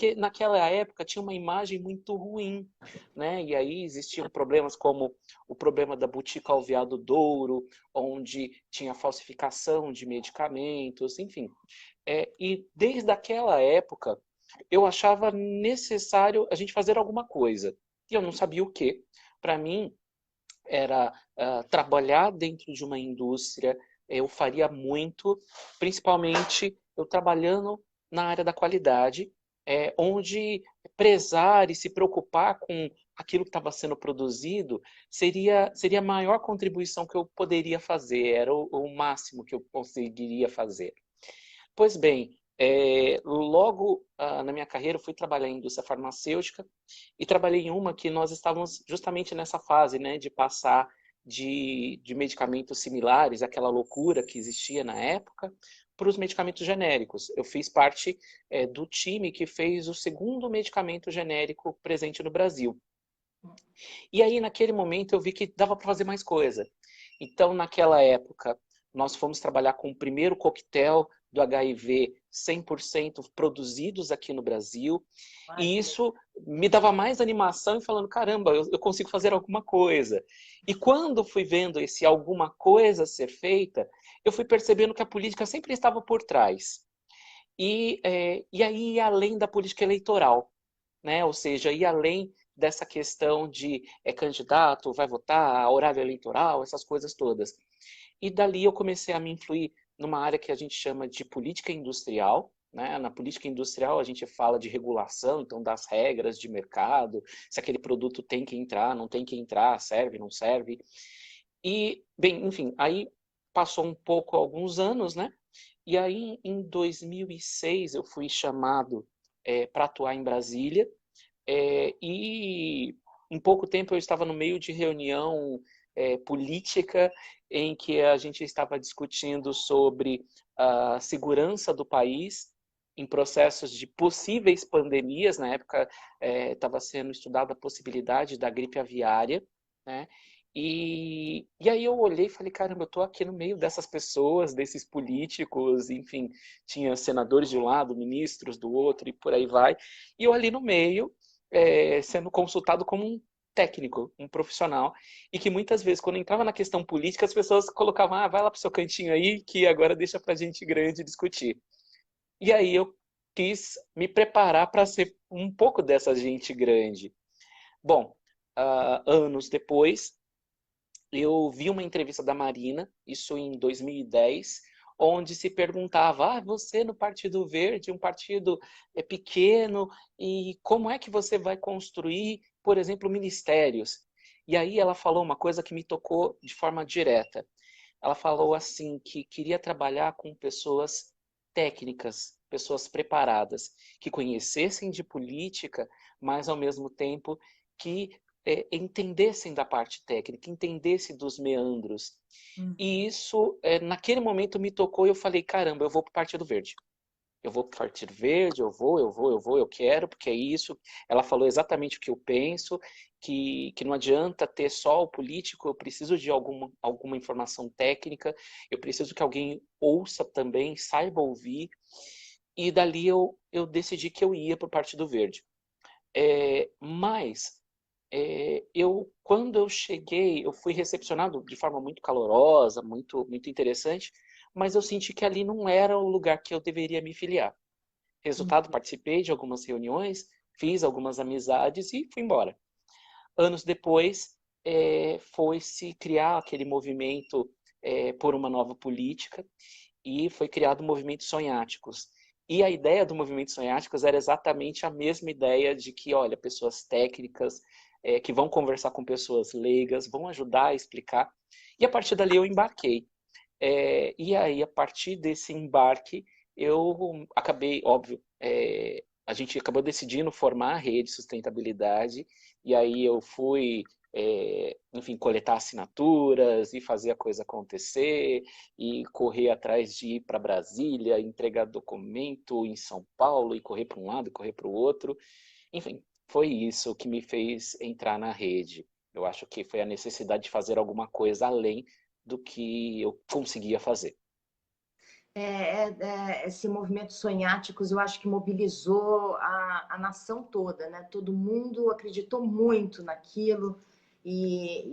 porque naquela época tinha uma imagem muito ruim, né? E aí existiam problemas como o problema da Botica Alvear do Douro, onde tinha falsificação de medicamentos, enfim. E desde aquela época, eu achava necessário a gente fazer alguma coisa. E eu não sabia o quê. Para mim, era trabalhar dentro de uma indústria, eu faria muito, principalmente eu trabalhando na área da qualidade, onde prezar e se preocupar com aquilo que estava sendo produzido seria a maior contribuição que eu poderia fazer, era o máximo que eu conseguiria fazer. Pois bem, logo na minha carreira eu fui trabalhar em indústria farmacêutica e trabalhei em uma que nós estávamos justamente nessa fase, né, de passar de medicamentos similares, aquela loucura que existia na época, para os medicamentos genéricos. Eu fiz parte do time que fez o segundo medicamento genérico presente no Brasil. E aí, naquele momento, eu vi que dava para fazer mais coisa. Então, naquela época, nós fomos trabalhar com o primeiro coquetel do HIV 100% produzidos aqui no Brasil. E isso me dava mais animação e falando, caramba, eu consigo fazer alguma coisa. E quando fui vendo esse alguma coisa ser feita, eu fui percebendo que a política sempre estava por trás. E aí ia além da política eleitoral, né? Ou seja, ir além dessa questão de candidato, vai votar, horário eleitoral, essas coisas todas. E dali eu comecei a me influir numa área que a gente chama de política industrial, né? Na política industrial a gente fala de regulação, então das regras de mercado, se aquele produto tem que entrar, não tem que entrar, serve, não serve. E, bem, enfim, aí passou um pouco alguns anos, né? E aí em 2006 eu fui chamado para atuar em Brasília, e em pouco tempo eu estava no meio de reunião política em que a gente estava discutindo sobre a segurança do país em processos de possíveis pandemias. Na época estava sendo estudada a possibilidade da gripe aviária, né? E aí eu olhei e falei, caramba, eu estou aqui no meio dessas pessoas, desses políticos, enfim, tinha senadores de um lado, ministros do outro e por aí vai. E eu ali no meio, sendo consultado como um técnico, um profissional, e que muitas vezes, quando entrava na questão política, as pessoas colocavam, vai lá pro seu cantinho aí, que agora deixa pra gente grande discutir. E aí eu quis me preparar para ser um pouco dessa gente grande. Bom, anos depois, eu vi uma entrevista da Marina, isso em 2010, onde se perguntava, você no Partido Verde, um partido pequeno, e como é que você vai construir, por exemplo, ministérios? E aí ela falou uma coisa que me tocou de forma direta. Ela falou assim, que queria trabalhar com pessoas técnicas, pessoas preparadas, que conhecessem de política, mas ao mesmo tempo que entendessem da parte técnica, entendessem dos meandros. E isso, naquele momento, me tocou e eu falei, caramba, eu vou para o Partido Verde. Eu vou para o Partido Verde, eu quero, porque é isso. Ela falou exatamente o que eu penso, que não adianta ter só o político, eu preciso de alguma informação técnica, eu preciso que alguém ouça também, saiba ouvir. E dali eu decidi que eu ia para o Partido Verde. Mas quando eu cheguei, eu fui recepcionado de forma muito calorosa, muito, muito interessante, mas eu senti que ali não era o lugar que eu deveria me filiar. Resultado, participei de algumas reuniões, fiz algumas amizades e fui embora. Anos depois, foi se criar aquele movimento por uma nova política e foi criado o movimento Sonháticos. E a ideia do movimento Sonháticos era exatamente a mesma ideia de que, olha, pessoas técnicas que vão conversar com pessoas leigas, vão ajudar a explicar. E a partir dali eu embarquei. E aí, a partir desse embarque, eu acabei, óbvio, a gente acabou decidindo formar a rede de sustentabilidade, e aí eu fui, enfim, coletar assinaturas e fazer a coisa acontecer, e correr atrás de ir para Brasília, entregar documento em São Paulo, e correr para um lado e correr para o outro. Enfim, foi isso que me fez entrar na rede. Eu acho que foi a necessidade de fazer alguma coisa além do que eu conseguia fazer. Esse movimento Sonháticos, eu acho que mobilizou a nação toda, né? Todo mundo acreditou muito naquilo